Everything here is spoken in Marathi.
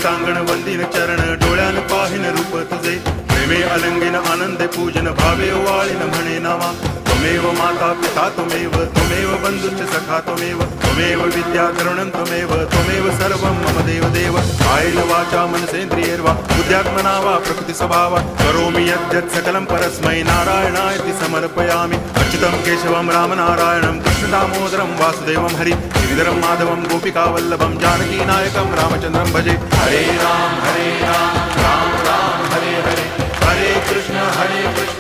टांगण वंदिन चरण डोळ्यान पाहिन रूप तुझे प्रेमे अलंगिन आनंदे पूजन भावे वाळीन म्हणे नावा त्वमेव माता पिता त्वमेव बंधुश्च सखा त्वमेव विद्या करुणं त्वमेव सर्वं मम देव कायेन वाचा मनसेन्द्रियैर्वा बुद्ध्यात्मना वा प्रकृति स्वभावा करोमि यद्यत् सकलं परस्मै नारायणायति समर्पयामि अच्युतं केशवं रामनारायणं कृष्णदामोदरं वासुदेवं हरि गिरिधरं माधवं गोपिकावल्लभं जानकीनायकं रामचन्द्रं भजे हरे राम राम राम हरे हरे हरे कृष्ण